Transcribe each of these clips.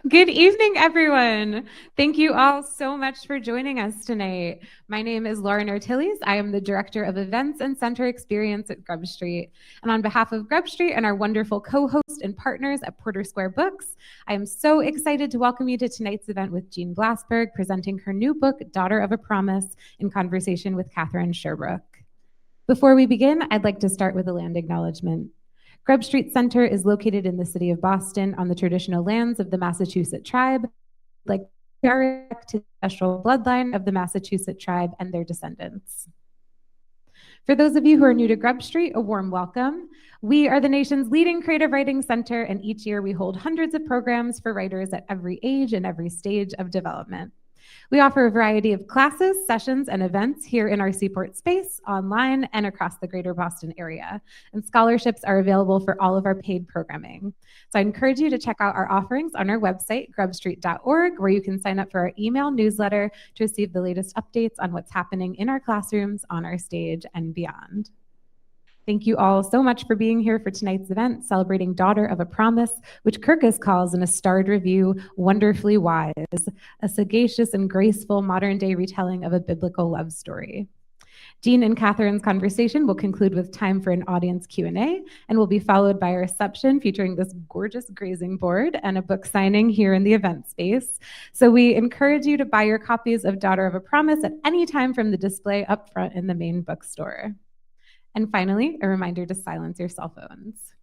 Good evening, everyone. Thank you all so much for joining us tonight. My name is Lauren Ortiles. I am the Director of Events and Center Experience at GrubStreet. And on behalf of GrubStreet and our wonderful co-host and partners at Porter Square Books, I am so excited to welcome you to tonight's event with Jeanne Blasberg, presenting her new book, Daughter of a Promise, in conversation with Katherine Sherbrooke. Before we begin, I'd like to start with a land acknowledgement. GrubStreet Center is located in the city of Boston on the traditional lands of the Massachusetts tribe, like to the ancestral bloodline of the Massachusetts tribe and their descendants. For those of you who are new to GrubStreet, a warm welcome. We are the nation's leading creative writing center, and each year we hold hundreds of programs for writers at every age and every stage of development. We offer a variety of classes, sessions, and events here in our Seaport space, online, and across the greater Boston area. And scholarships are available for all of our paid programming. So I encourage you to check out our offerings on our website, grubstreet.org, where you can sign up for our email newsletter to receive the latest updates on what's happening in our classrooms, on our stage, and beyond. Thank you all so much for being here for tonight's event, celebrating Daughter of a Promise, which Kirkus calls in a starred review, wonderfully wise, a sagacious and graceful modern-day retelling of a biblical love story. Jeanne and Katherine's conversation will conclude with time for an audience Q&A and will be followed by a reception featuring this gorgeous grazing board and a book signing here in the event space. So we encourage you to buy your copies of Daughter of a Promise at any time from the display up front in the main bookstore. And finally, a reminder to silence your cell phones.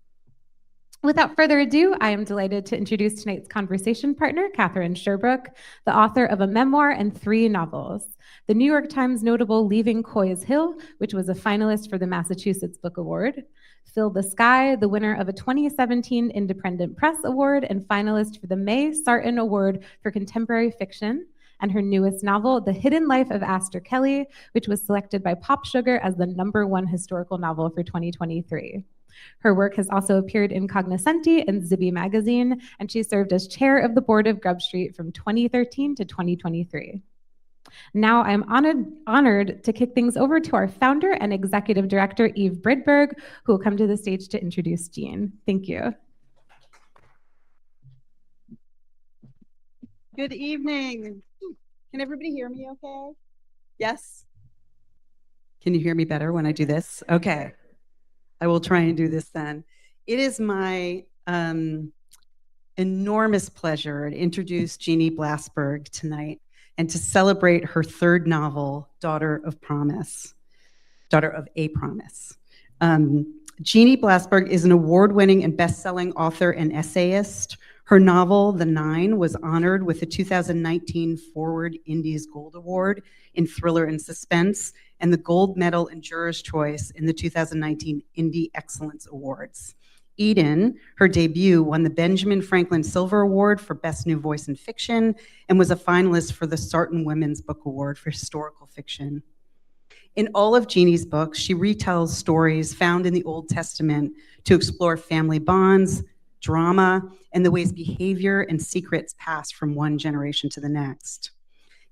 Without further ado, I am delighted to introduce tonight's conversation partner, Katherine Sherbrooke, the author of a memoir and 3 novels. The New York Times notable Leaving Coy's Hill, which was a finalist for the Massachusetts Book Award. Fill the Sky, the winner of a 2017 Independent Press Award and finalist for the Mary Sarton Award for Contemporary Fiction. And her newest novel, The Hidden Life of Aster Kelly, which was selected by Pop Sugar as the #1 historical novel for 2023. Her work has also appeared in Cognoscenti and Zibby magazine, and she served as chair of the board of GrubStreet from 2013 to 2023. Now I'm honored to kick things over to our founder and executive director, Eve Bridberg, who will come to the stage to introduce Jeanne. Thank you. Good evening. Can everybody hear me okay? Yes? Can you hear me better when I do this? Okay. I will try and do this then. It is my enormous pleasure to introduce Jeanne Blasberg tonight and to celebrate her 3rd novel, Daughter of a Promise. Jeanne Blasberg is an award-winning and best-selling author and essayist. Her novel, The Nine, was honored with the 2019 Forward Indies Gold Award in Thriller and Suspense and the Gold Medal and Juror's Choice in the 2019 Indie Excellence Awards. Eden, her debut, won the Benjamin Franklin Silver Award for Best New Voice in Fiction and was a finalist for the Sarton Women's Book Award for Historical Fiction. In all of Jeanne's books, she retells stories found in the Old Testament to explore family bonds, drama, and the ways behavior and secrets pass from one generation to the next.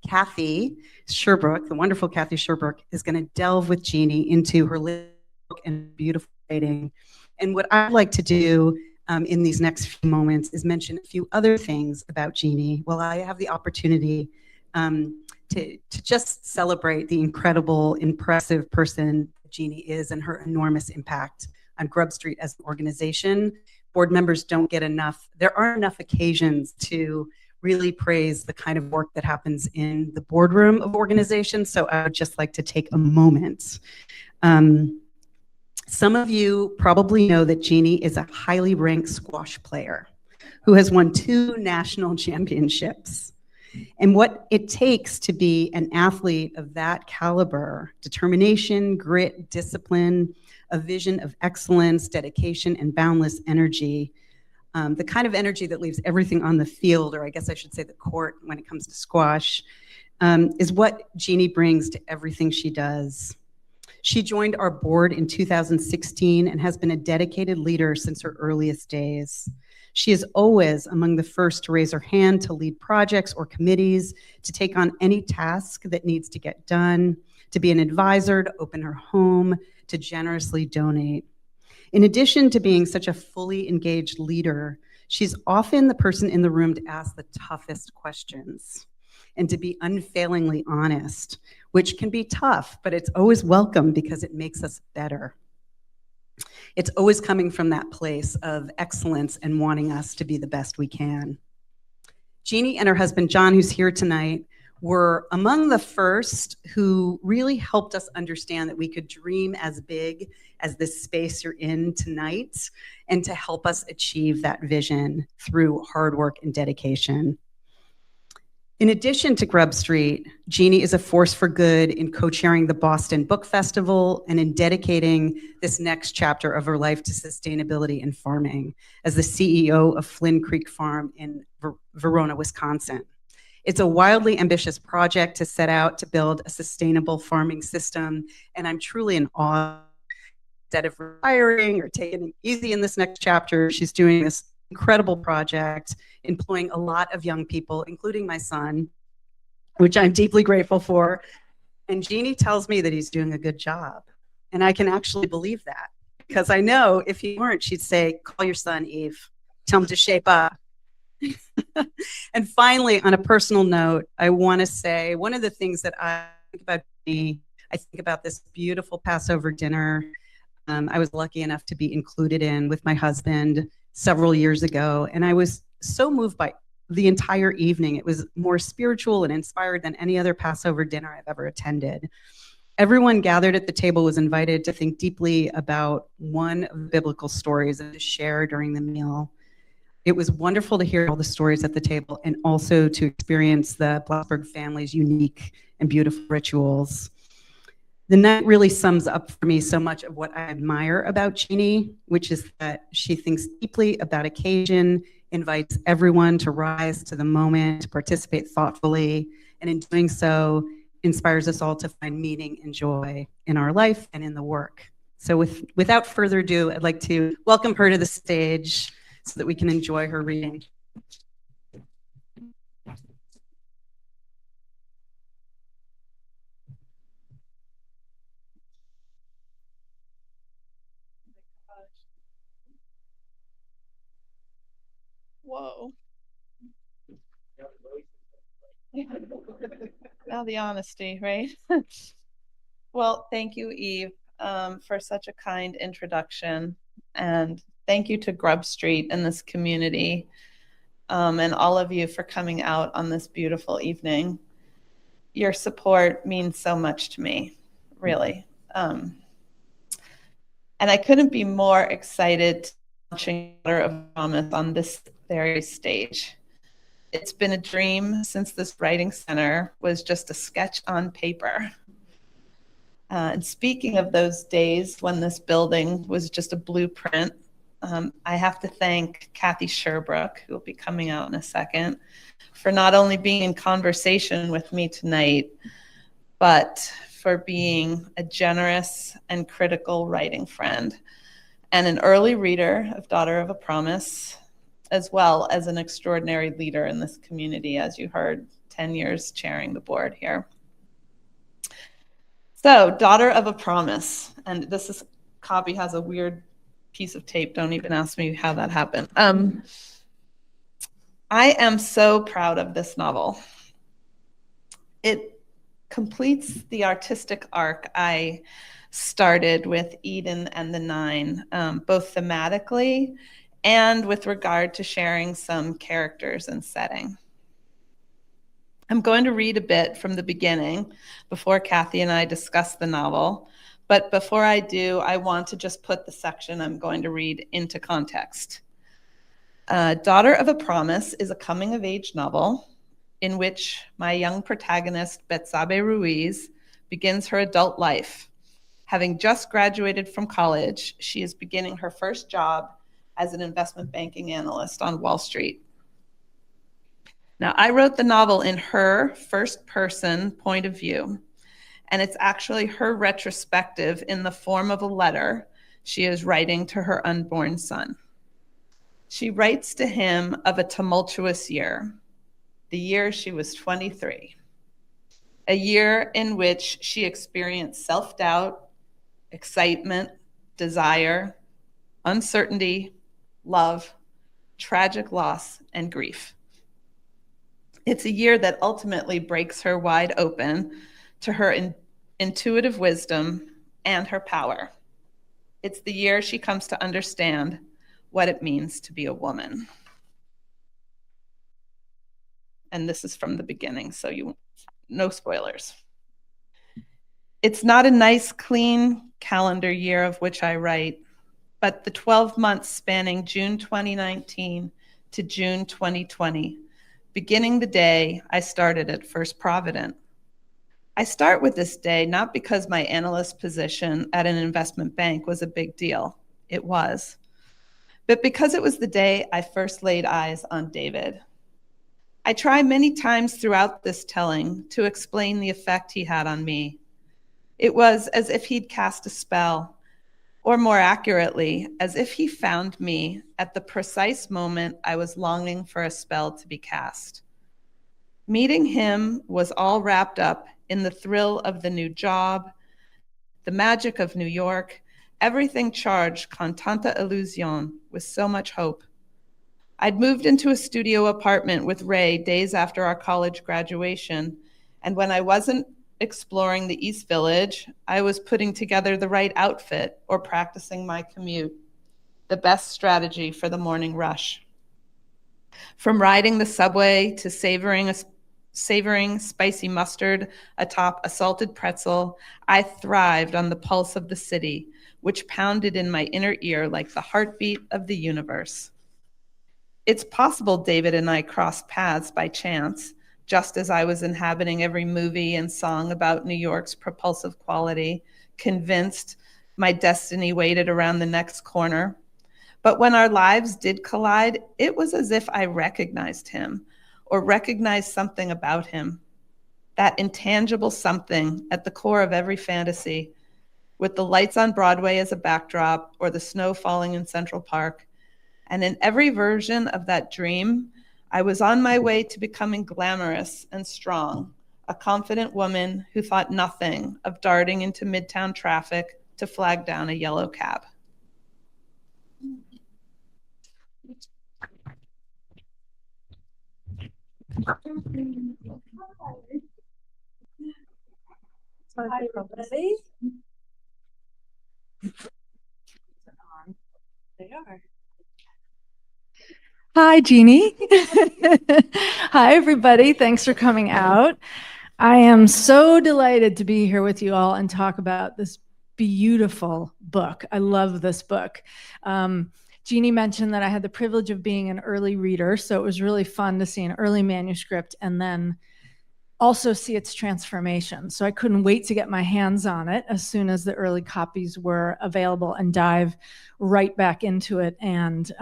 Kathy Sherbrooke, the wonderful Kathy Sherbrooke, is going to delve with Jeanne into her book and beautiful writing. And what I'd like to do in these next few moments is mention a few other things about Jeanne while I have the opportunity to just celebrate the incredible, impressive person Jeanne is and her enormous impact on GrubStreet as an organization. Board members don't get enough. There aren't enough occasions to really praise the kind of work that happens in the boardroom of organizations. So I would just like to take a moment. Some of you probably know that Jeanne is a highly ranked squash player who has won 2 national championships. And what it takes to be an athlete of that caliber, determination, grit, discipline, a vision of excellence, dedication, and boundless energy, the kind of energy that leaves everything on the field, or I guess I should say the court when it comes to squash, is what Jeanne brings to everything she does. She joined our board in 2016 and has been a dedicated leader since her earliest days. She is always among the first to raise her hand to lead projects or committees, to take on any task that needs to get done, to be an advisor, to open her home, to generously donate. In addition to being such a fully engaged leader, She's often the person in the room to ask the toughest questions and to be unfailingly honest, which can be tough, but it's always welcome because it makes us better. It's always coming from that place of excellence and wanting us to be the best we can. Jeanne and her husband, John, who's here tonight, were among the first who really helped us understand that we could dream as big as this space you're in tonight and to help us achieve that vision through hard work and dedication. In addition to GrubStreet, Jeanne is a force for good in co-chairing the Boston Book Festival and in dedicating this next chapter of her life to sustainability and farming as the CEO of Flynn Creek Farm in Verona, Wisconsin. It's a wildly ambitious project to set out to build a sustainable farming system, and I'm truly in awe. Instead of retiring or taking it easy in this next chapter, she's doing this incredible project, employing a lot of young people, including my son, which I'm deeply grateful for. And Jeanne tells me that he's doing a good job. And I can actually believe that because I know if he weren't, she'd say, call your son, Eve, tell him to shape up. And finally, on a personal note, I want to say one of the things that I think about Jeanne, I think about this beautiful Passover dinner I was lucky enough to be included in with my husband several years ago. And I was so moved by the entire evening. It was more spiritual and inspired than any other Passover dinner I've ever attended. Everyone gathered at the table was invited to think deeply about one of the biblical stories and to share during the meal. It was wonderful to hear all the stories at the table and also to experience the Blasberg family's unique and beautiful rituals. The night really sums up for me so much of what I admire about Jeanne, which is that she thinks deeply about occasion, invites everyone to rise to the moment, to participate thoughtfully, and in doing so, inspires us all to find meaning and joy in our life and in the work. So without further ado, I'd like to welcome her to the stage so that we can enjoy her reading. Whoa. Now the honesty, right? Well, thank you, Eve, for such a kind introduction. And thank you to GrubStreet and this community, and all of you for coming out on this beautiful evening. Your support means so much to me, really. And I couldn't be more excited to launching Daughter of Promise on this very stage. It's been a dream since this writing center was just a sketch on paper. And speaking of those days when this building was just a blueprint, I have to thank Kathy Sherbrooke, who will be coming out in a second, for not only being in conversation with me tonight, but for being a generous and critical writing friend and an early reader of Daughter of a Promise, as well as an extraordinary leader in this community, as you heard, 10 years chairing the board here. So, Daughter of a Promise, and this copy has a weird piece of tape. Don't even ask me how that happened. I am so proud of this novel. It completes the artistic arc I started with Eden and the Nine, both thematically and with regard to sharing some characters and setting. I'm going to read a bit from the beginning before Kathy and I discuss the novel. But before I do, I want to just put the section I'm going to read into context. Daughter of a Promise is a coming-of-age novel in which my young protagonist, Betsabe Ruiz, begins her adult life. Having just graduated from college, she is beginning her first job as an investment banking analyst on Wall Street. Now, I wrote the novel in her first-person point of view, and it's actually her retrospective in the form of a letter she is writing to her unborn son. She writes to him of a tumultuous year, the year she was 23, a year in which she experienced self-doubt, excitement, desire, uncertainty, love, tragic loss, and grief. It's a year that ultimately breaks her wide open to her intuitive wisdom and her power. It's the year she comes to understand what it means to be a woman. And this is from the beginning, so no spoilers. It's not a nice, clean calendar year of which I write, but the 12 months spanning June 2019 to June 2020, beginning the day I started at First Provident. I start with this day not because my analyst position at an investment bank was a big deal. It was. But because it was the day I first laid eyes on David. I try many times throughout this telling to explain the effect he had on me. It was as if he'd cast a spell, or more accurately, as if he found me at the precise moment I was longing for a spell to be cast. Meeting him was all wrapped up in the thrill of the new job, the magic of New York, everything charged con tanta illusion, with so much hope. I'd moved into a studio apartment with Ray days after our college graduation, and when I wasn't exploring the East Village, I was putting together the right outfit or practicing my commute, the best strategy for the morning rush. From riding the subway to savoring spicy mustard atop a salted pretzel, I thrived on the pulse of the city, which pounded in my inner ear like the heartbeat of the universe. It's possible David and I crossed paths by chance, just as I was inhabiting every movie and song about New York's propulsive quality, convinced my destiny waited around the next corner. But when our lives did collide, it was as if I recognized him or recognized something about him, that intangible something at the core of every fantasy, with the lights on Broadway as a backdrop or the snow falling in Central Park. And in every version of that dream, I was on my way to becoming glamorous and strong, a confident woman who thought nothing of darting into Midtown traffic to flag down a yellow cab. Hi, everybody. They are. Hi, Jeannie. Hi, everybody. Thanks for coming out. I am so delighted to be here with you all and talk about this beautiful book. I love this book. Jeannie mentioned that I had the privilege of being an early reader, so it was really fun to see an early manuscript and then also see its transformation. So I couldn't wait to get my hands on it as soon as the early copies were available and dive right back into it. And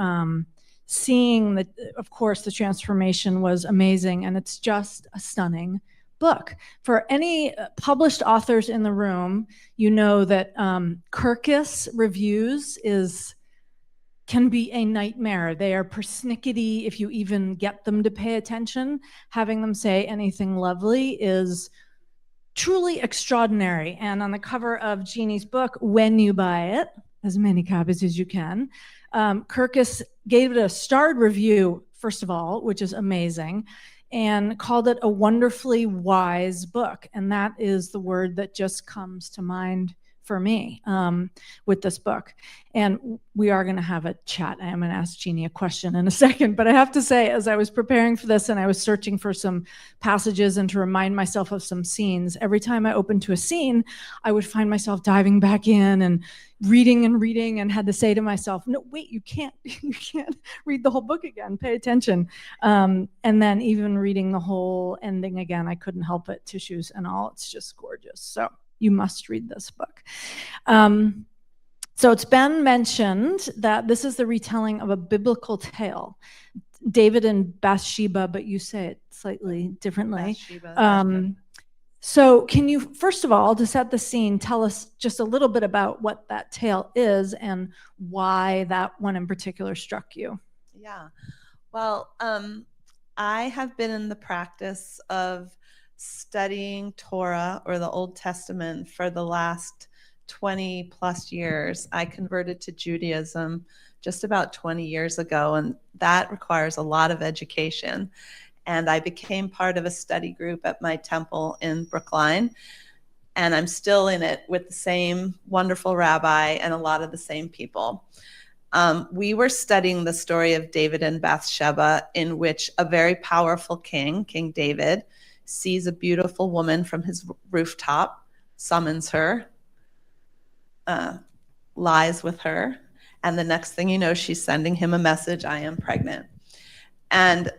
seeing that, of course, the transformation was amazing, and it's just a stunning book. For any published authors in the room, you know that Kirkus reviews can be a nightmare. They are persnickety if you even get them to pay attention. Having them say anything lovely is truly extraordinary. And on the cover of Jeannie's book, when you buy it, as many copies as you can, Kirkus gave it a starred review, first of all, which is amazing, and called it a wonderfully wise book. And that is the word that just comes to mind for me with this book. And we are going to have a chat. I am going to ask Jeannie a question in a second, but I have to say, as I was preparing for this and I was searching for some passages and to remind myself of some scenes, every time I opened to a scene, I would find myself diving back in and reading and had to say to myself, no, wait, you can't read the whole book again, pay attention. And then even reading the whole ending again, I couldn't help it, tissues and all. It's just gorgeous. So you must read this book. So it's been mentioned that this is the retelling of a biblical tale, David and Bathsheba, but you say it slightly differently. So can you, first of all, to set the scene, tell us just a little bit about what that tale is and why that one in particular struck you? Yeah, well, I have been in the practice of studying Torah or the Old Testament for the last 20 plus years. I converted to Judaism just about 20 years ago, and that requires a lot of education. And I became part of a study group at my temple in Brookline, and I'm still in it with the same wonderful rabbi and a lot of the same people. We were studying the story of David and Bathsheba, in which a very powerful king, King David, sees a beautiful woman from his rooftop, summons her, lies with her, and the next thing you know, she's sending him a message, I am pregnant. And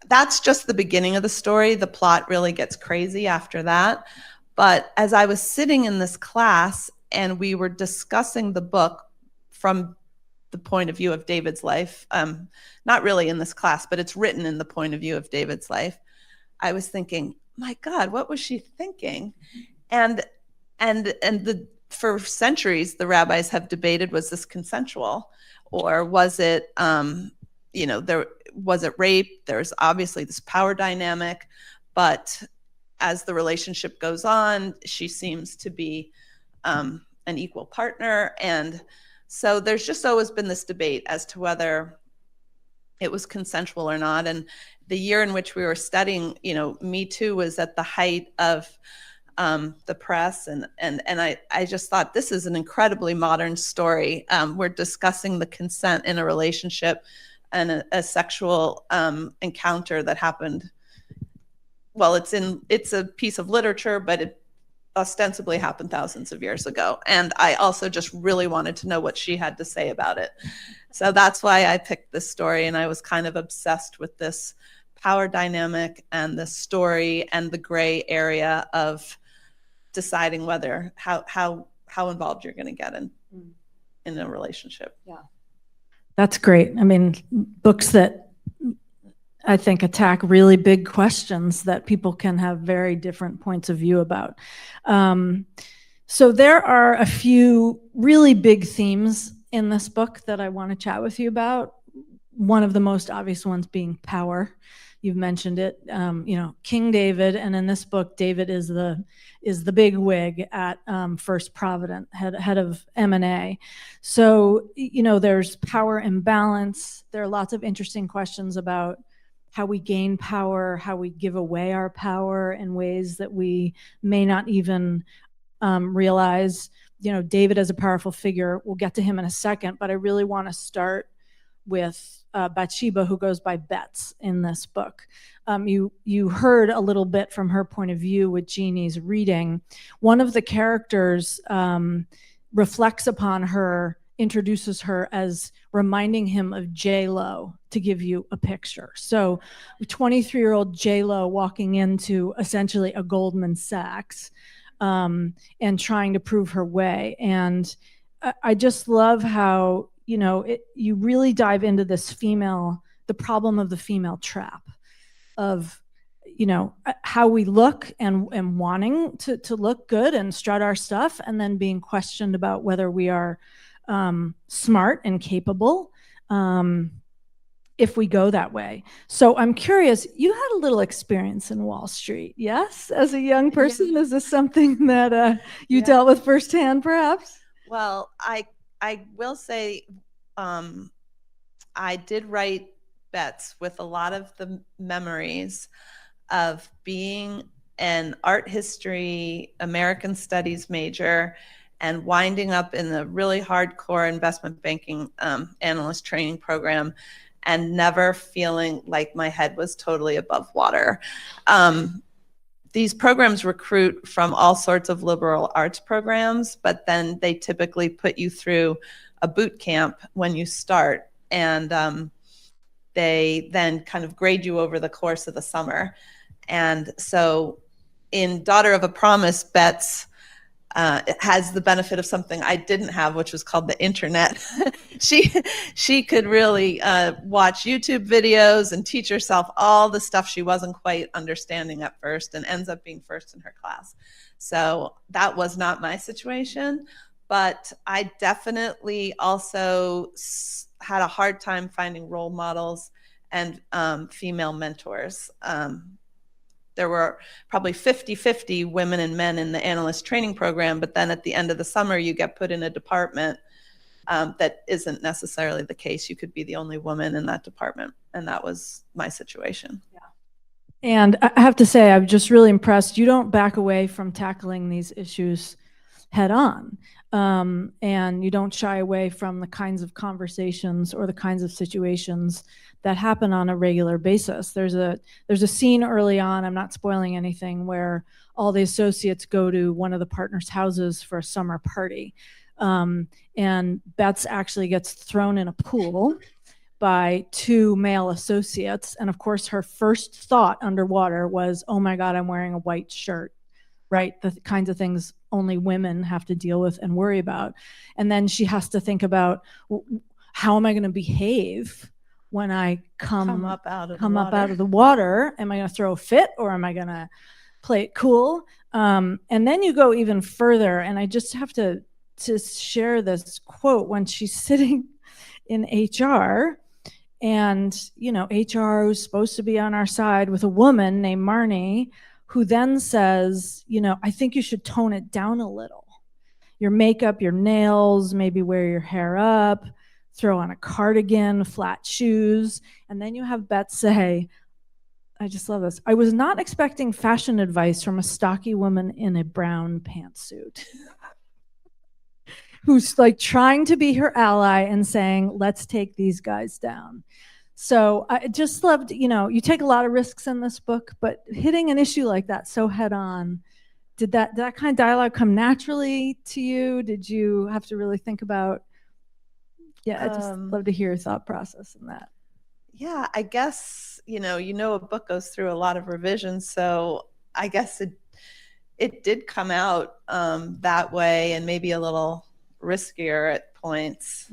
that's just the beginning of the story. The plot really gets crazy after that. But as I was sitting in this class and we were discussing the book from the point of view of David's life, not really in this class, but it's written in the point of view of David's life, I was thinking, my God, what was she thinking? And for centuries, the rabbis have debated, was this consensual, or was it, was it rape? There's obviously this power dynamic, but as the relationship goes on, she seems to be an equal partner. And so there's just always been this debate as to whether it was consensual or not. And the year in which we were studying, Me Too was at the height of the press. And I just thought, this is an incredibly modern story. We're discussing the consent in a relationship and a sexual encounter that happened. Well, it's a piece of literature, but it ostensibly happened thousands of years ago. And I also just really wanted to know what she had to say about it. So that's why I picked this story. And I was kind of obsessed with this power dynamic and the story and the gray area of deciding whether how involved you're going to get in a relationship. Yeah. That's great. I mean, books that I think attack really big questions that people can have very different points of view about. So there are a few really big themes in this book that I want to chat with you about. One of the most obvious ones being power. You've mentioned it, King David, and in this book, David is the big wig at First Provident, head of M&A. So, there's power imbalance. There are lots of interesting questions about how we gain power, how we give away our power in ways that we may not even realize. David as a powerful figure, we'll get to him in a second, but I really want to start with Bathsheba, who goes by Bets in this book. You heard a little bit from her point of view with Jeannie's reading. One of the characters reflects upon her, introduces her as reminding him of J-Lo, to give you a picture. So 23-year-old J-Lo walking into essentially a Goldman Sachs and trying to prove her way. And I just love how, you really dive into this the problem of the female trap of, how we look and wanting to look good and strut our stuff, and then being questioned about whether we are smart and capable if we go that way. So I'm curious, you had a little experience in Wall Street, yes? As a young person, is this something that you dealt with firsthand, perhaps? Well, I will say I did write Bets with a lot of the memories of being an art history, American studies major, and winding up in the really hardcore investment banking analyst training program and never feeling like my head was totally above water. These programs recruit from all sorts of liberal arts programs, but then they typically put you through a boot camp when you start, and they then kind of grade you over the course of the summer. And so in Daughter of a Promise, Bets has the benefit of something I didn't have, which was called the internet. She could really watch YouTube videos and teach herself all the stuff she wasn't quite understanding at first, and ends up being first in her class. So that was not my situation, but I definitely also had a hard time finding role models and female mentors. There were probably 50-50 women and men in the analyst training program, but then at the end of the summer, you get put in a department that isn't necessarily the case. You could be the only woman in that department, and that was my situation. And I have to say, I'm just really impressed. You don't back away from tackling these issues head on. And you don't shy away from the kinds of conversations or the kinds of situations that happen on a regular basis. There's a scene early on, I'm not spoiling anything, where all the associates go to one of the partners' houses for a summer party. And Bets actually gets thrown in a pool by two male associates. And of course, her first thought underwater was, oh my God, I'm wearing a white shirt, right? The kinds of things only women have to deal with and worry about. And then she has to think about, how am I going to behave when I come up out of the water? Am I going to throw a fit, or am I going to play it cool? And then you go even further, and I just have to share this quote when she's sitting in HR, and HR was supposed to be on our side with a woman named Marnie, who then says, I think you should tone it down a little. Your makeup, your nails, maybe wear your hair up, throw on a cardigan, flat shoes. And then you have Beth say, I just love this, I was not expecting fashion advice from a stocky woman in a brown pantsuit. Who's like trying to be her ally and saying, let's take these guys down. So I just loved, you take a lot of risks in this book, but hitting an issue like that so head on, did that kind of dialogue come naturally to you? Did you have to really think about, I just love to hear your thought process in that. Yeah, I guess, a book goes through a lot of revisions. So I guess it did come out that way, and maybe a little riskier at points.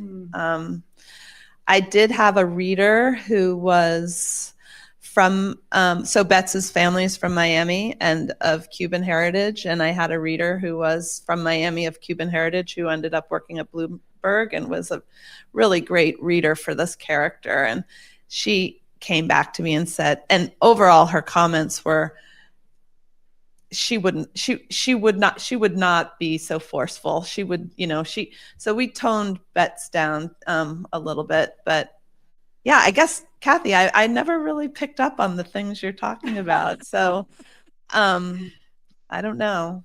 I did have a reader who was from, so Betts's family is from Miami and of Cuban heritage. And I had a reader who was from Miami of Cuban heritage who ended up working at Bloomberg and was a really great reader for this character. And she came back to me and said, and overall her comments were, she would not be so forceful. She would, so we toned Betts down a little bit, but yeah, I guess, Kathy, I never really picked up on the things you're talking about. So I don't know.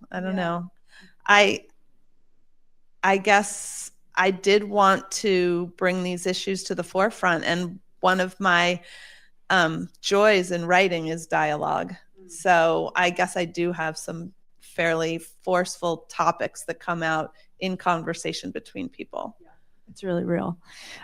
I guess I did want to bring these issues to the forefront. And one of my joys in writing is dialogue. So I guess I do have some fairly forceful topics that come out in conversation between people. Yeah, it's really real.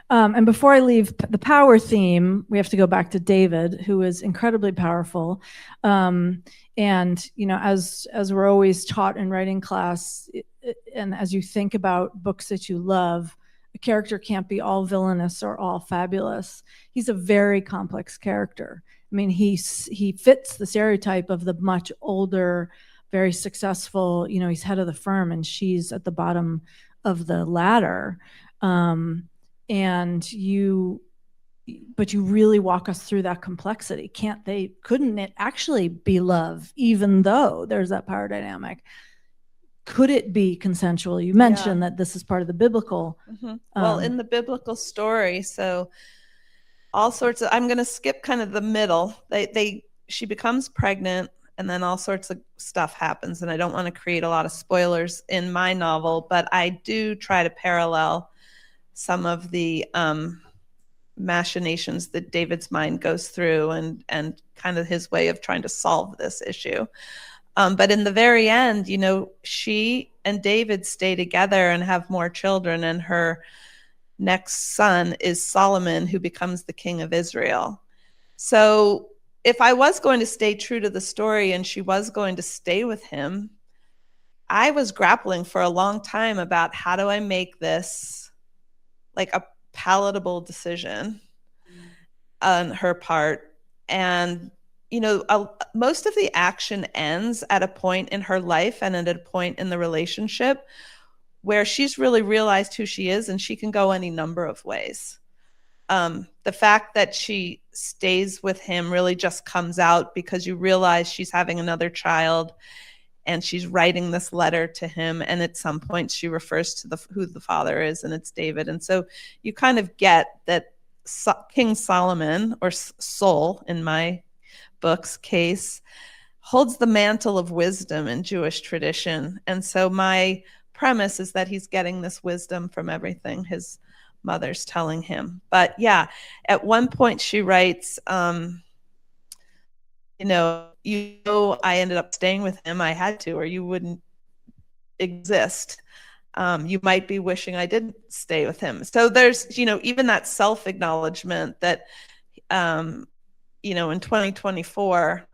And before I leave the power theme, we have to go back to David, who is incredibly powerful. And, as we're always taught in writing class, and as you think about books that you love, a character can't be all villainous or all fabulous. He's a very complex character. I mean, he fits the stereotype of the much older, very successful, he's head of the firm and she's at the bottom of the ladder. But you really walk us through that complexity. Couldn't it actually be love, even though there's that power dynamic? Could it be consensual? You mentioned that this is part of the biblical. Well, in the biblical story, so all sorts of, I'm going to skip kind of the middle. She becomes pregnant, and then all sorts of stuff happens. And I don't want to create a lot of spoilers in my novel, but I do try to parallel some of the machinations that David's mind goes through and kind of his way of trying to solve this issue. But in the very end, she and David stay together and have more children, and her next son is Solomon, who becomes the king of Israel. So if I was going to stay true to the story and she was going to stay with him, I was grappling for a long time about how do I make this like a palatable decision on her part. And most of the action ends at a point in her life and at a point in the relationship where she's really realized who she is, and she can go any number of ways. The fact that she stays with him really just comes out because you realize she's having another child, and she's writing this letter to him, and at some point she refers to who the father is, and it's David. And so you kind of get that King Solomon, or Sol in my book's case, holds the mantle of wisdom in Jewish tradition. And so my premise is that he's getting this wisdom from everything his mother's telling him. But yeah, at one point she writes, I ended up staying with him. I had to, or you wouldn't exist. You might be wishing I didn't stay with him. So there's, even that self-acknowledgement that, in 2024,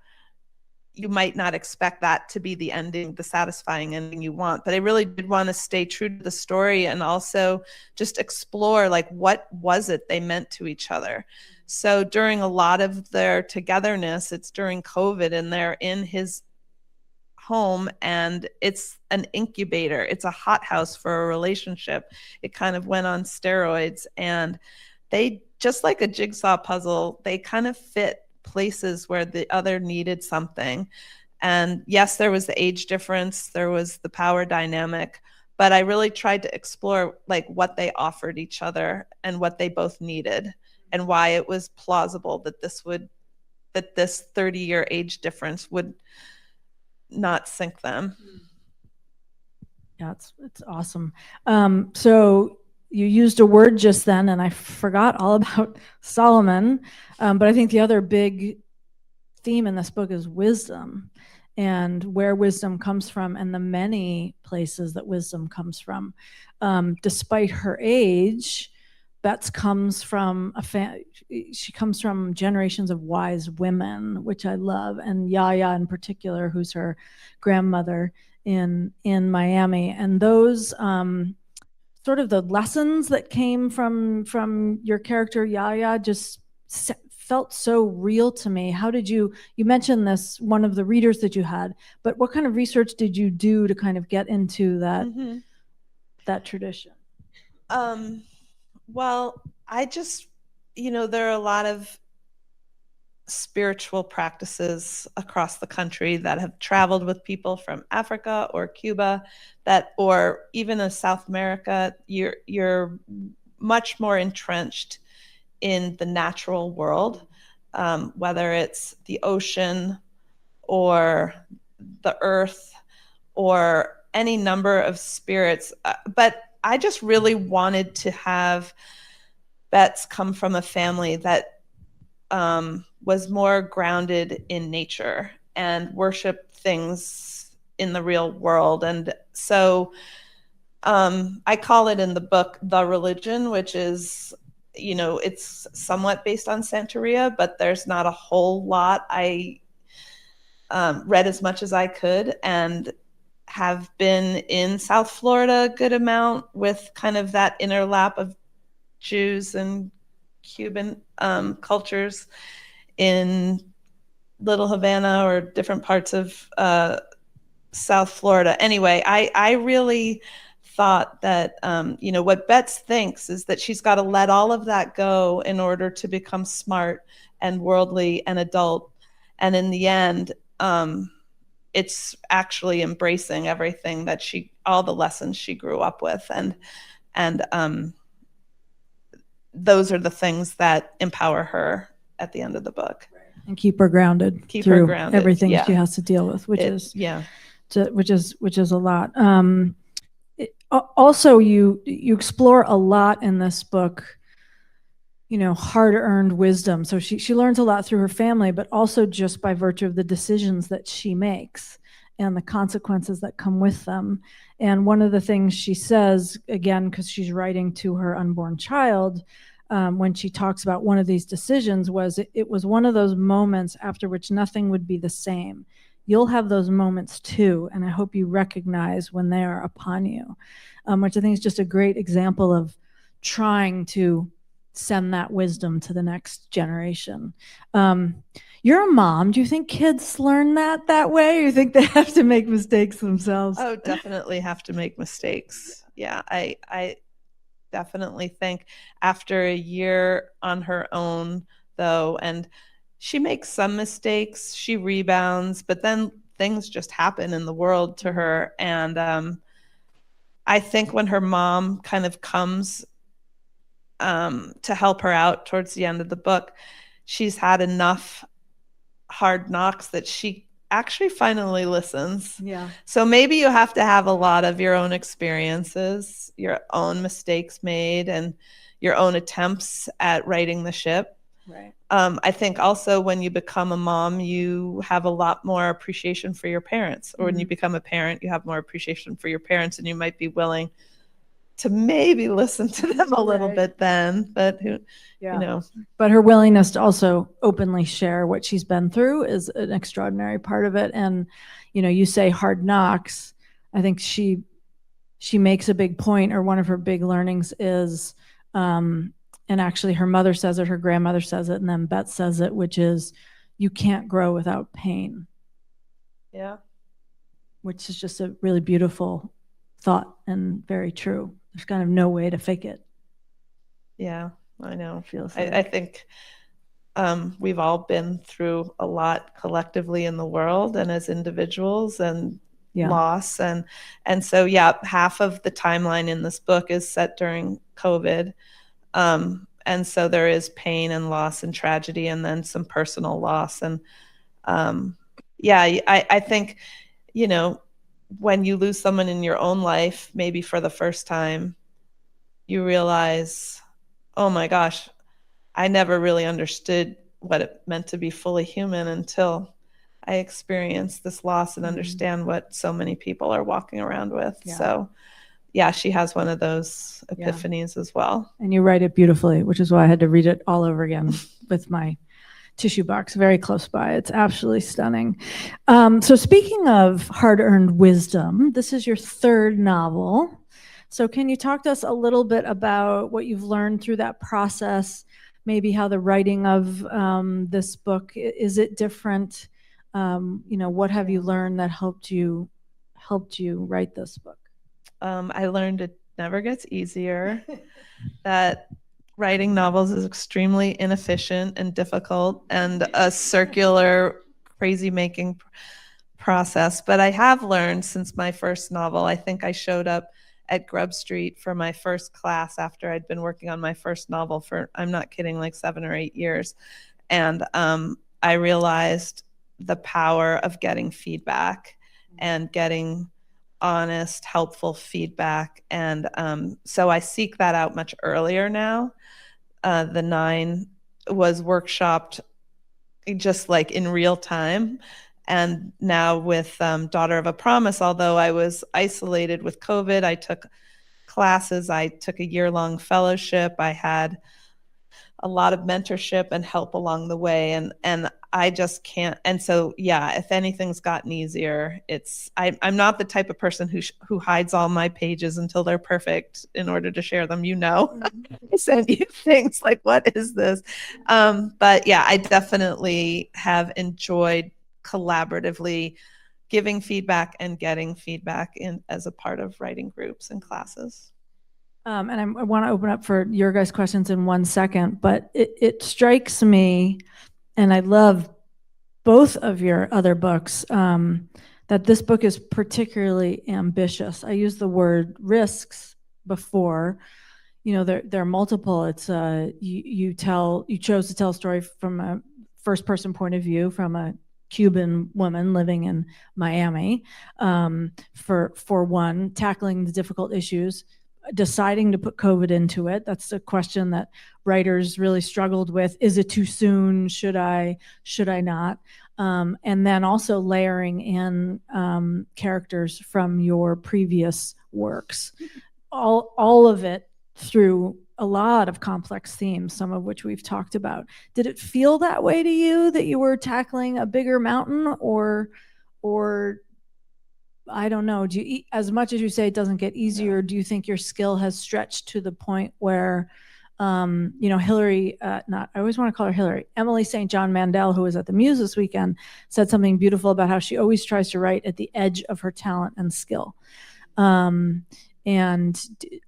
you might not expect that to be the ending, the satisfying ending you want. But I really did want to stay true to the story and also just explore, like, what was it they meant to each other. So during a lot of their togetherness, it's during COVID, and they're in his home, and it's an incubator. It's a hothouse for a relationship. It kind of went on steroids, and they, just like a jigsaw puzzle, they kind of fit places where the other needed something. And yes, there was the age difference, there was the power dynamic, but I really tried to explore, like, what they offered each other and what they both needed, and why it was plausible that this 30-year age difference would not sink them. Yeah, it's awesome. So you used a word just then, and I forgot all about Solomon. But I think the other big theme in this book is wisdom, and where wisdom comes from, and the many places that wisdom comes from. Despite her age, Betts comes from she comes from generations of wise women, which I love, and Yaya in particular, who's her grandmother in Miami, and those sort of the lessons that came from your character Yaya just felt so real to me. How did you mentioned this, one of the readers that you had, but what kind of research did you do to kind of get into that that tradition? Well, I just, there are a lot of spiritual practices across the country that have traveled with people from Africa or Cuba, or even in South America. You're much more entrenched in the natural world, whether it's the ocean or the earth or any number of spirits. But I just really wanted to have Betts come from a family that was more grounded in nature and worship things in the real world. And so I call it in the book The Religion, which is, it's somewhat based on Santeria, but there's not a whole lot. I read as much as I could, and have been in South Florida a good amount with kind of that interlap of Jews and Cuban cultures in Little Havana or different parts of South Florida. Anyway, I really thought that, what Betts thinks is that she's got to let all of that go in order to become smart and worldly and adult. And in the end, it's actually embracing everything that all the lessons she grew up with. And those are the things that empower her at the end of the book. And keep her grounded. Keep her grounded. Everything she has to deal with, which is a lot. Also, you explore a lot in this book, hard-earned wisdom. So she learns a lot through her family, but also just by virtue of the decisions that she makes and the consequences that come with them. And one of the things she says, again, because she's writing to her unborn child, when she talks about one of these decisions, was it was one of those moments after which nothing would be the same. You'll have those moments too, and I hope you recognize when they are upon you, which I think is just a great example of trying to send that wisdom to the next generation. You're a mom. Do you think kids learn that way? Or you think they have to make mistakes themselves? Oh, definitely have to make mistakes. Yeah, I definitely think after a year on her own, though, and she makes some mistakes, she rebounds, but then things just happen in the world to her. And I think when her mom kind of comes to help her out towards the end of the book, she's had enough hard knocks that she actually finally listens. Yeah. So maybe you have to have a lot of your own experiences, your own mistakes made, and your own attempts at righting the ship. Right. I think also when you become a mom, you have a lot more appreciation for your parents. Or when you become a parent, you have more appreciation for your parents, and you might be willing to maybe listen to them a little bit then. But who, you know. But her willingness to also openly share what she's been through is an extraordinary part of it. And, you know, you say hard knocks. I think she makes a big point, or one of her big learnings is, and actually her mother says it, her grandmother says it, and then Bette says it, which is, you can't grow without pain. Yeah. Which is just a really beautiful thought and very true. There's kind of no way to fake it. Yeah, I know. Feels like. I think we've all been through a lot collectively in the world and as individuals, and loss. And so, half of the timeline in this book is set during COVID. And so there is pain and loss and tragedy, and then some personal loss. And I think, you know, when you lose someone in your own life, maybe for the first time, you realize, oh my gosh, I never really understood what it meant to be fully human until I experienced this loss and understand what so many people are walking around with. Yeah. So she has one of those epiphanies as well. And you write it beautifully, which is why I had to read it all over again with my tissue box very close by. It's absolutely stunning. So speaking of hard-earned wisdom, this is your third novel. So can you talk to us a little bit about what you've learned through that process, maybe how the writing of this book, is it different? You know, what have you learned that helped you write this book? I learned it never gets easier, that writing novels is extremely inefficient and difficult and a circular, crazy-making process. But I have learned since my first novel. I think I showed up at GrubStreet for my first class after I'd been working on my first novel for, I'm not kidding, like 7 or 8 years. And I realized the power of getting feedback and getting honest, helpful feedback. And so I seek that out much earlier now. The 9 was workshopped just like in real time. And now with Daughter of a Promise, although I was isolated with COVID, I took classes, I took a year-long fellowship, I had a lot of mentorship and help along the way. And I just can't. And so, if anything's gotten easier, I'm not the type of person who hides all my pages until they're perfect in order to share them. You know, I send you things like, what is this? But I definitely have enjoyed collaboratively giving feedback and getting feedback as a part of writing groups and classes. And I want to open up for your guys' questions in 1 second, but it strikes me, and I love both of your other books, that this book is particularly ambitious. I used the word risks before. You know, there are multiple. It's you chose to tell a story from a first-person point of view, from a Cuban woman living in Miami, for one, tackling the difficult issues, deciding to put COVID into it. That's a question that writers really struggled with. Is it too soon? Should I not? And then also layering in characters from your previous works. All of it through a lot of complex themes, some of which we've talked about. Did it feel that way to you, that you were tackling a bigger mountain, or I don't know, as much as you say it doesn't get easier, do you think your skill has stretched to the point where, Hillary, I always want to call her Hillary, Emily St. John Mandel, who was at the Muse this weekend, said something beautiful about how she always tries to write at the edge of her talent and skill. And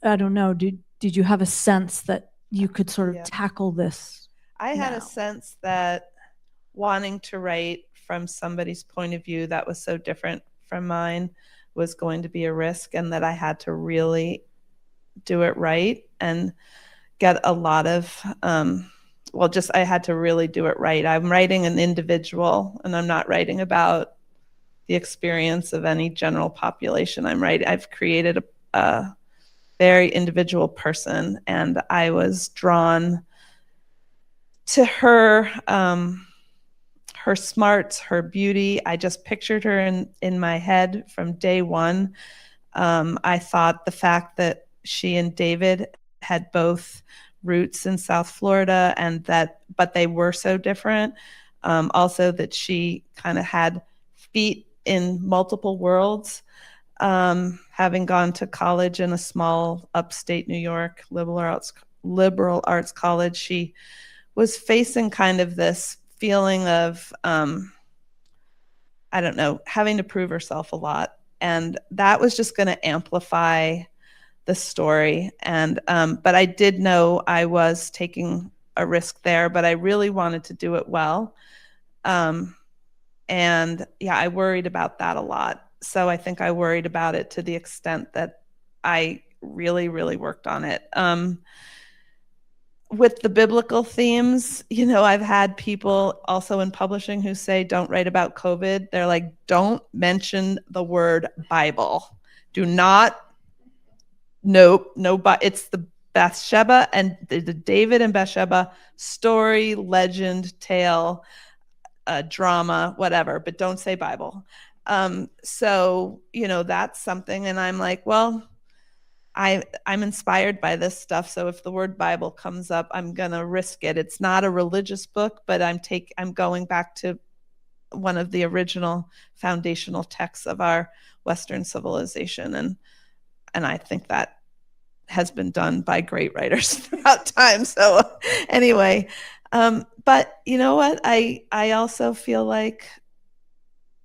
I don't know, did you have a sense that you could sort of tackle this? I had a sense that wanting to write from somebody's point of view that was so different from mine was going to be a risk, and that I had to really do it right and get a lot of, I had to really do it right. I'm writing an individual, and I'm not writing about the experience of any general population. I've created a very individual person, and I was drawn to her, her smarts, her beauty. I just pictured her in my head from day one. I thought the fact that she and David had both roots in South Florida, but they were so different. Also that she kind of had feet in multiple worlds, having gone to college in a small upstate New York liberal arts college. She was facing kind of this feeling of, having to prove herself a lot. And that was just going to amplify the story. And, but I did know I was taking a risk there, but I really wanted to do it well. And yeah, I worried about that a lot. So I think I worried about it to the extent that I really, really worked on it. With the biblical themes, I've had people also in publishing who say, don't write about COVID. They're like, don't mention the word Bible. Do not. Nope. No, but it's the Bathsheba and the David and Bathsheba story, legend, tale, drama, whatever, but don't say Bible. So, that's something. And I'm like, well, I'm inspired by this stuff. So if the word Bible comes up, I'm going to risk it. It's not a religious book, but I'm going back to one of the original foundational texts of our Western civilization. And I think that has been done by great writers throughout time. So anyway, but you know what? I also feel like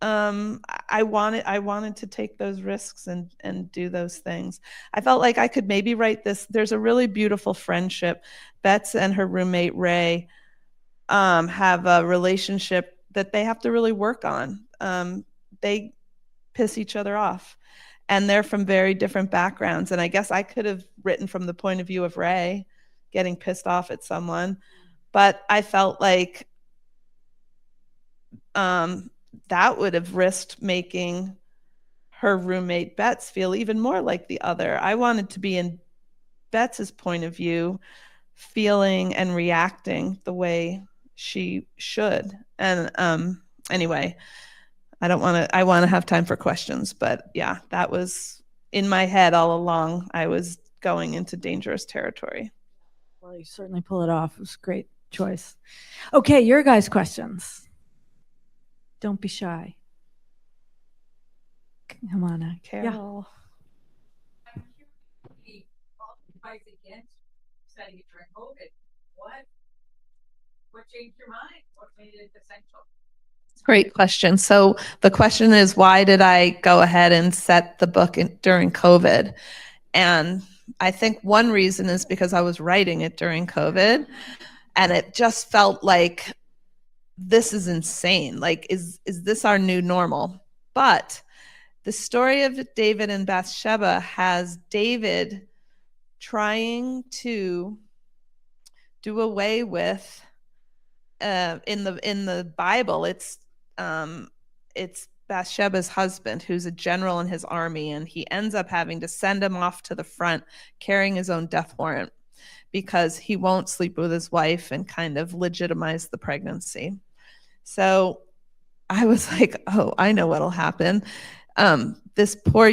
I wanted to take those risks and do those things. I felt like I could maybe write this. There's a really beautiful friendship. Bets and her roommate Ray have a relationship that they have to really work on. They piss each other off, and they're from very different backgrounds. And I guess I could have written from the point of view of Ray getting pissed off at someone, but I felt like that would have risked making her roommate Bets feel even more like the other. I wanted to be in Bets's point of view, feeling and reacting the way she should. And anyway, I want to have time for questions, but yeah, that was in my head all along. I was going into dangerous territory. Well, you certainly pull it off. It was a great choice. Okay, your guys' questions. Don't be shy. Come on now. Carol. I'm curious, advice against studying it during COVID. What changed your mind? What made it essential? Great question. So the question is, why did I go ahead and set the book during COVID? And I think one reason is because I was writing it during COVID, and it just felt like, this is insane. Like, is this our new normal? But the story of David and Bathsheba has David trying to do away with, in the Bible, it's Bathsheba's husband, who's a general in his army, and he ends up having to send him off to the front carrying his own death warrant because he won't sleep with his wife and kind of legitimize the pregnancy. So I was like, oh, I know what'll happen. This poor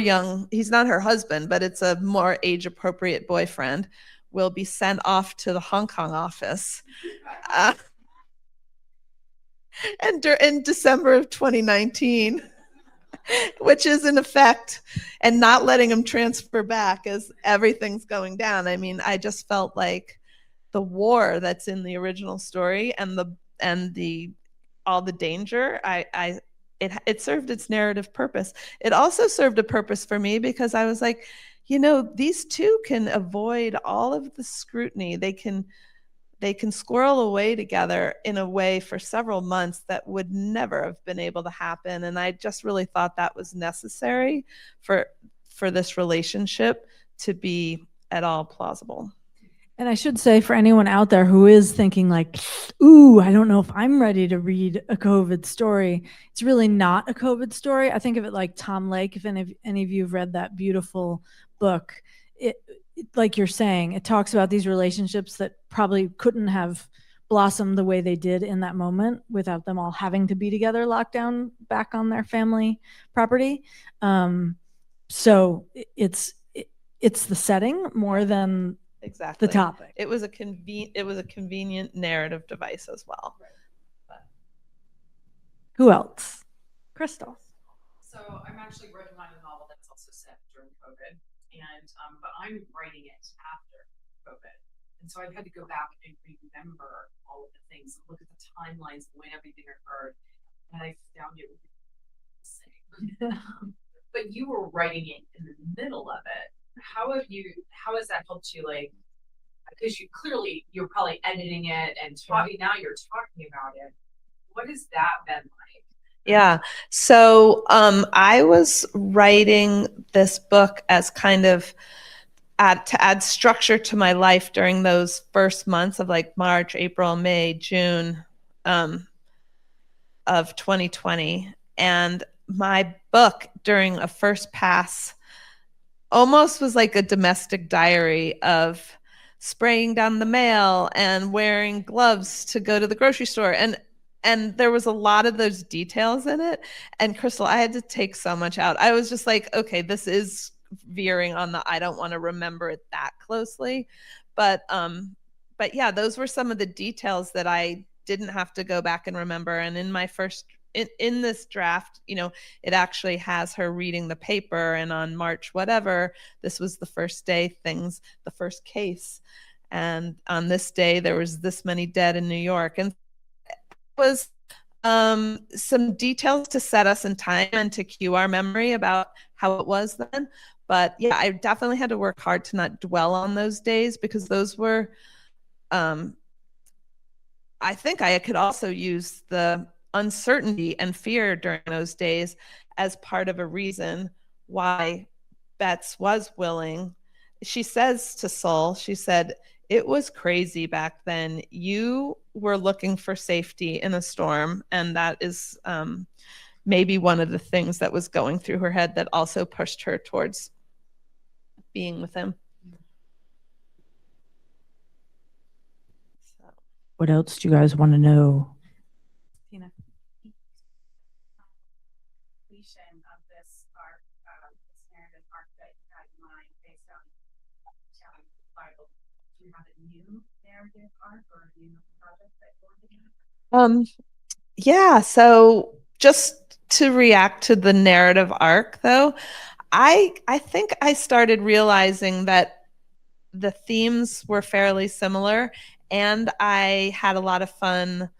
he's not her husband, but it's a more age-appropriate boyfriend, will be sent off to the Hong Kong office. And in December of 2019, which is in effect, and not letting him transfer back as everything's going down. I mean, I just felt like the war that's in the original story and all the danger, it served its narrative purpose. It also served a purpose for me because I was like, these two can avoid all of the scrutiny. They can they can squirrel away together in a way for several months that would never have been able to happen. And I just really thought that was necessary for this relationship to be at all plausible. And I should say, for anyone out there who is thinking like, ooh, I don't know if I'm ready to read a COVID story, it's really not a COVID story. I think of it like Tom Lake, if any of you have read that beautiful book. Like you're saying, it talks about these relationships that probably couldn't have blossomed the way they did in that moment without them all having to be together, locked down back on their family property. So it's the setting more than exactly the topic. It was a convenient narrative device as well. Right. Who else? Crystal. So I'm actually working on a novel that's also set during COVID, and but I'm writing it after COVID, and so I've had to go back and remember all of the things, look at the timelines when everything occurred, and I found it the same. But you were writing it in the middle of it. How has that helped you, like, because you're probably editing it and talking, now you're talking about it. What has that been like? Yeah. So I was writing this book as kind of to add structure to my life during those first months of like March, April, May, June of 2020. And my book during a first pass almost was like a domestic diary of spraying down the mail and wearing gloves to go to the grocery store. And there was a lot of those details in it. And Crystal, I had to take so much out. I was just like, okay, this is veering on the, I don't want to remember it that closely. But yeah, those were some of the details that I didn't have to go back and remember. And in my first, in this draft, you know, it actually has her reading the paper, and on March whatever, this was the first day the first case. And on this day, there was this many dead in New York. And was some details to set us in time and to cue our memory about how it was then. But yeah, I definitely had to work hard to not dwell on those days, because those were, I think I could also use the uncertainty and fear during those days as part of a reason why Betts was willing. She says to Sol, she said, it was crazy back then. You were looking for safety in a storm. And that is maybe one of the things that was going through her head that also pushed her towards being with him. So. What else do you guys want to know? Tina. Completion of this arc, this narrative arc that you had in mind based on the Bible. Do you have a new narrative arc or a new project that you're working on? Yeah, so just to react to the narrative arc, though, I think I started realizing that the themes were fairly similar, and I had a lot of fun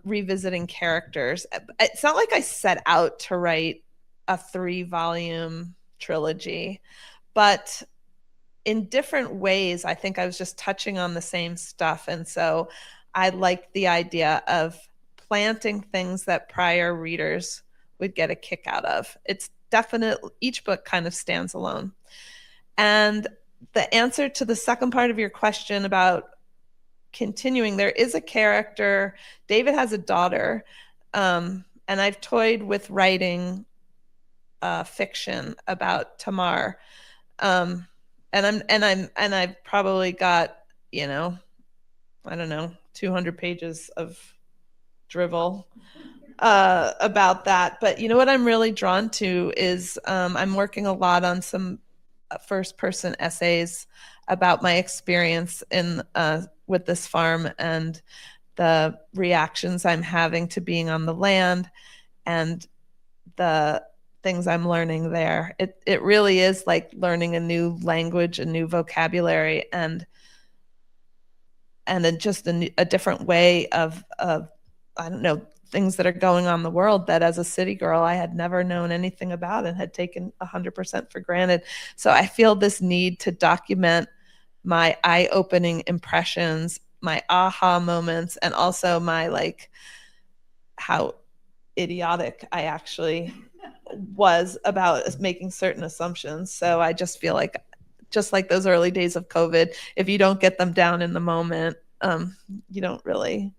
revisiting characters. It's not like I set out to write a 3-volume trilogy, but in different ways, I think I was just touching on the same stuff. And so I liked the idea of planting things that prior readers would get a kick out of. It's definitely, each book kind of stands alone. And the answer to the second part of your question about continuing, there is a character, David has a daughter, and I've toyed with writing fiction about Tamar. And I've probably got, you know, I don't know, 200 pages of drivel about that. But you know what I'm really drawn to is I'm working a lot on some first-person essays about my experience in with this farm and the reactions I'm having to being on the land and the things I'm learning there. It really is like learning a new language, a new vocabulary, and just a different way of I don't know, things that are going on in the world that as a city girl I had never known anything about and had taken 100% for granted. So I feel this need to document my eye-opening impressions my aha moments, and also my like how idiotic I actually was about making certain assumptions. So I just feel like, just like those early days of COVID, if you don't get them down in the moment, you don't really.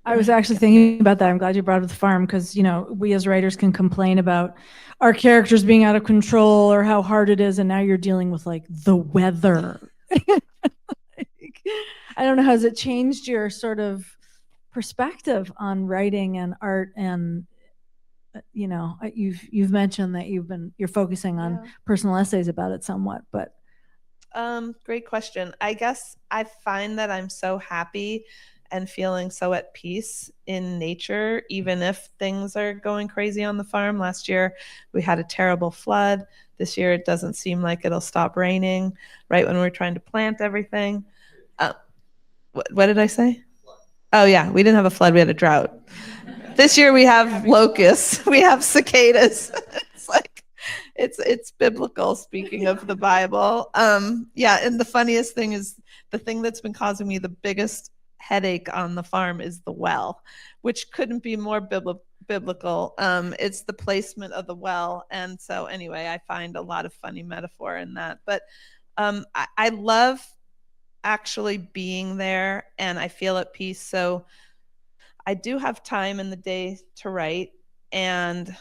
I was actually thinking about that. I'm glad you brought up the farm, because, you know, we as writers can complain about our characters being out of control or how hard it is, and now you're dealing with like the weather. I don't know, has it changed your sort of perspective on writing and art? And you know, you've mentioned that you're focusing on personal essays about it somewhat, but great question. I guess I find that I'm so happy and feeling so at peace in nature, even if things are going crazy on the farm. Last year we had a terrible flood. This year it doesn't seem like it'll stop raining right when we're trying to plant everything. What did I say? Oh yeah, we didn't have a flood, we had a drought. This year we have locusts, we have cicadas. It's like, it's biblical, speaking of the Bible. Yeah, and the funniest thing is, the thing that's been causing me the biggest headache on the farm is the well, which couldn't be more biblical. It's the placement of the well. And so anyway, I find a lot of funny metaphor in that. But I love actually being there, and I feel at peace. So I do have time in the day to write, and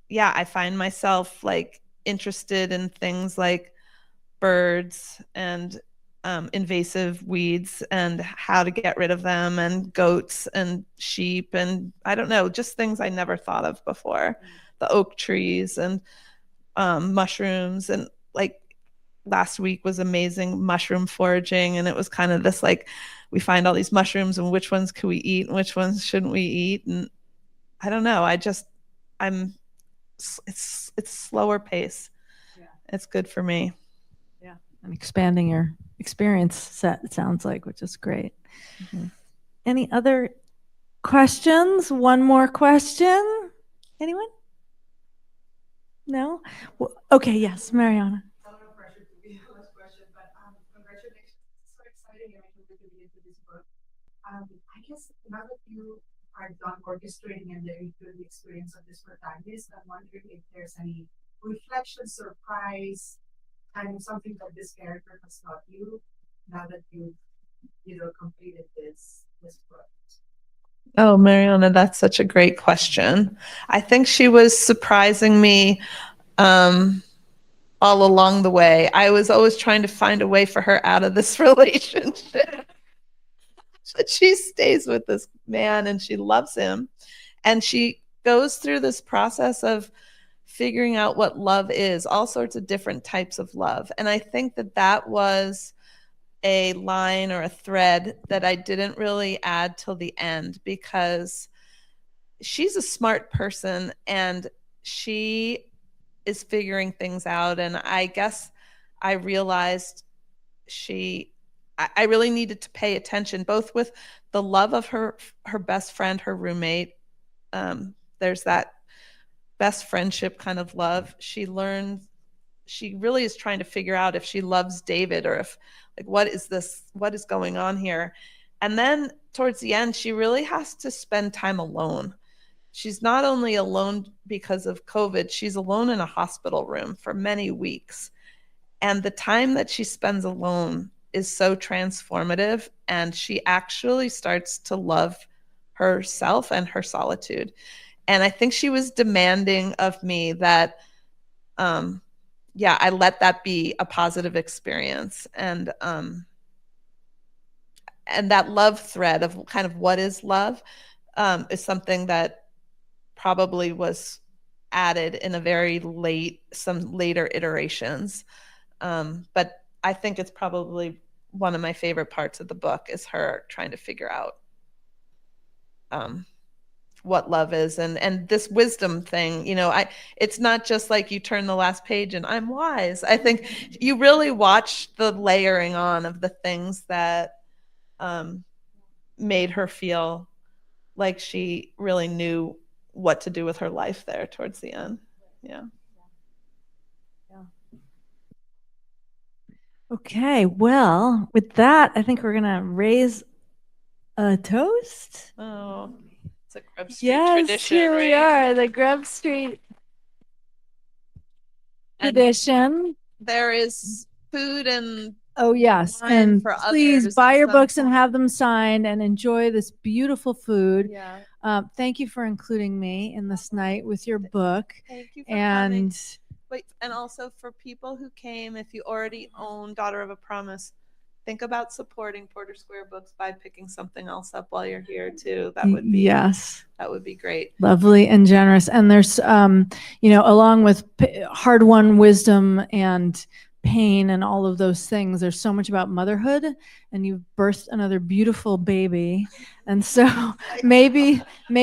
yeah, I find myself like interested in things like birds and invasive weeds and how to get rid of them, and goats and sheep, and I don't know, just things I never thought of before. The oak trees and mushrooms, and like last week was amazing mushroom foraging, and it was kind of this like, we find all these mushrooms and which ones can we eat and which ones shouldn't we eat, and I don't know, it's slower pace. Yeah. It's good for me. Yeah, and expanding your experience set, it sounds like, which is great. Mm-hmm. Any other questions? One more question. Anyone? No? Well, okay, yes, Mariana. I guess now that you are done orchestrating and living through the experience of this protagonist, I'm wondering if there's any reflection, surprise, and something that this character has taught you now that you've completed this book. Oh, Mariana, that's such a great question. I think she was surprising me all along the way. I was always trying to find a way for her out of this relationship. She stays with this man and she loves him, and she goes through this process of figuring out what love is, all sorts of different types of love. And I think that was a line or a thread that I didn't really add till the end, because she's a smart person and she is figuring things out. And I guess I realized I really needed to pay attention, both with the love of her best friend, her roommate. There's that best friendship kind of love. She really is trying to figure out if she loves David, or if, like, what is going on here. And then towards the end, she really has to spend time alone. She's not only alone because of COVID, she's alone in a hospital room for many weeks. And the time that she spends alone is so transformative, and she actually starts to love herself and her solitude. And I think she was demanding of me that, I let that be a positive experience. And that love thread of kind of what is love is something that probably was added in some later iterations. But I think it's probably one of my favorite parts of the book is her trying to figure out what love is, and this wisdom thing. It's not just like you turn the last page and I'm wise. I think you really watch the layering on of the things that made her feel like she really knew what to do with her life there towards the end. Yeah. Okay, well, with that, I think we're going to raise a toast. Oh, it's a GrubStreet Yes, tradition, here we right? are, the GrubStreet And tradition. there is food and Oh, yes. wine And for please others buy at your some books and point. have them signed and enjoy this beautiful food. Yeah. Thank you for including me in this night with your book. Thank you for coming. And Wait, and also for people who came, if you already own Daughter of a Promise, think about supporting Porter Square Books by picking something else up while you're here too. That would be yes, that would be great. lovely and generous. And there's, along with hard-won wisdom and pain and all of those things, there's so much about motherhood, and you've birthed another beautiful baby. And so may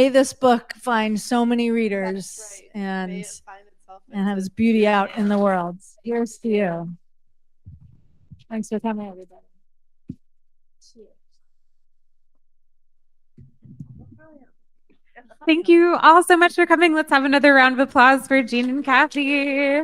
this book find so many readers. That's right. and May it find itself and have into its beauty out in the world. Here's to you. Thanks for coming, everybody. Thank you all so much for coming. Let's have another round of applause for Jeanne and Kathy.